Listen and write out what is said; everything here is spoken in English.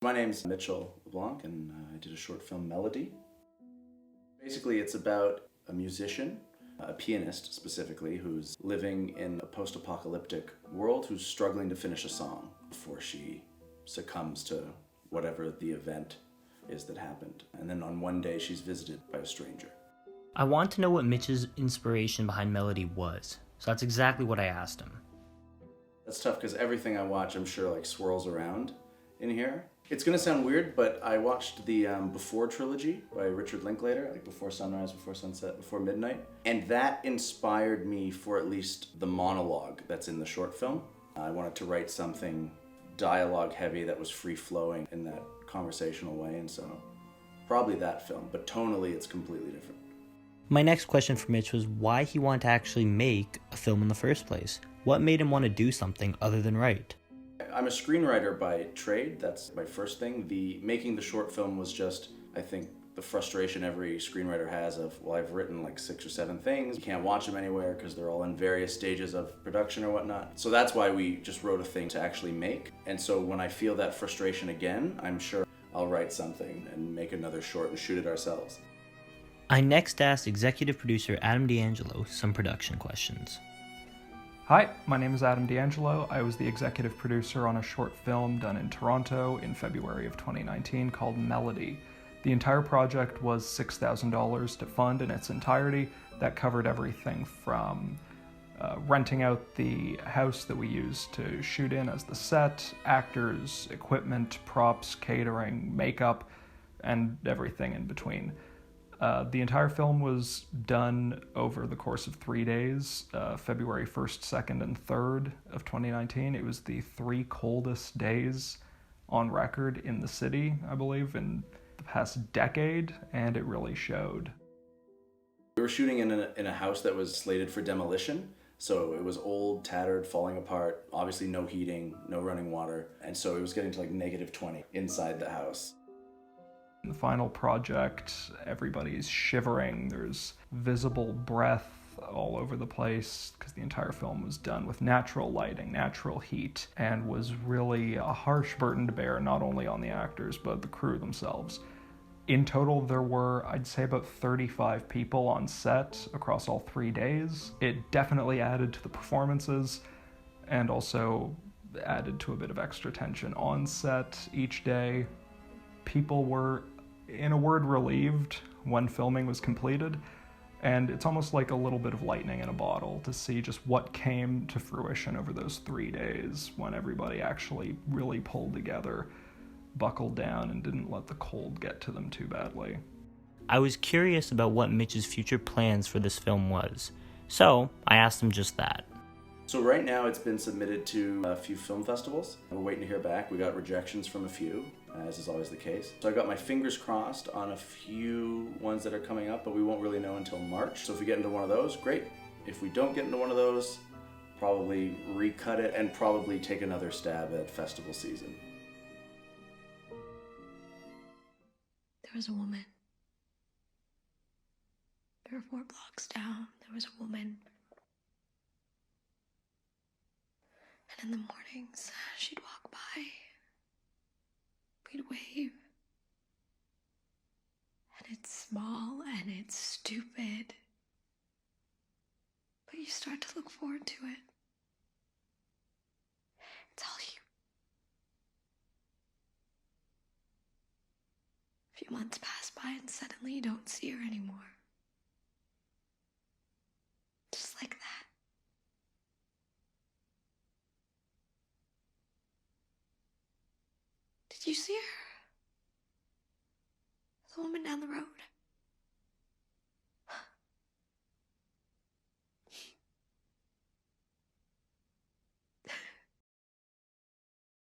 My name's Mitchell Leblanc, and I did a short film, Melody. Basically, it's about a musician, a pianist specifically, who's living in a post-apocalyptic world who's struggling to finish a song before she succumbs to whatever the event is that happened. And then on one day, she's visited by a stranger. I want to know what Mitch's inspiration behind Melody was, so that's exactly what I asked him. That's tough because everything I watch, I'm sure, swirls around in here. It's gonna sound weird, but I watched the Before trilogy by Richard Linklater, like Before Sunrise, Before Sunset, Before Midnight, and that inspired me for at least the monologue that's in the short film. I wanted to write something dialogue heavy that was free-flowing in that conversational way, and so probably that film, but tonally it's completely different. My next question for Mitch was why he wanted to actually make a film in the first place. What made him want to do something other than write? I'm a screenwriter by trade. That's my first thing. Making the short film was just, I think, the frustration every screenwriter has of, well, I've written like 6 or 7 things. You can't watch them anywhere because they're all in various stages of production or whatnot. So that's why we just wrote a thing to actually make. And so when I feel that frustration again, I'm sure I'll write something and make another short and shoot it ourselves. I next asked executive producer Adam D'Angelo some production questions. Hi, my name is Adam D'Angelo. I was the executive producer on a short film done in Toronto in February of 2019 called Melody. The entire project was $6,000 to fund in its entirety. That covered everything from renting out the house that we used to shoot in as the set, actors, equipment, props, catering, makeup, and everything in between. The entire film was done over the course of 3 days, February 1st, 2nd, and 3rd of 2019. It was the 3 coldest days on record in the city, I believe, in the past decade, and it really showed. We were shooting in a house that was slated for demolition, so it was old, tattered, falling apart, obviously no heating, no running water, and so it was getting to like -20 inside the house. In the final project, everybody's shivering. There's visible breath all over the place because the entire film was done with natural lighting, natural heat, and was really a harsh burden to bear, not only on the actors, but the crew themselves. In total, there were, I'd say, about 35 people on set across all 3 days. It definitely added to the performances and also added to a bit of extra tension on set each day. People were, in a word, relieved when filming was completed, and it's almost like a little bit of lightning in a bottle to see just what came to fruition over those 3 days when everybody actually really pulled together, buckled down, and didn't let the cold get to them too badly. I was curious about what Mitch's future plans for this film was, so I asked him just that. So right now it's been submitted to a few film festivals. We're waiting to hear back. We got rejections from a few, as is always the case. So I got my fingers crossed on a few ones that are coming up, but we won't really know until March. So if we get into one of those, great. If we don't get into one of those, probably recut it and probably take another stab at festival season. There was a woman. 3 or 4 blocks down, there was a woman. And in the mornings, she'd walk by. We'd wave. And it's small and it's stupid. But you start to look forward to it. It's all you. A few months pass by and suddenly you don't see her anymore. Just like that. Did you see her? The woman down the road.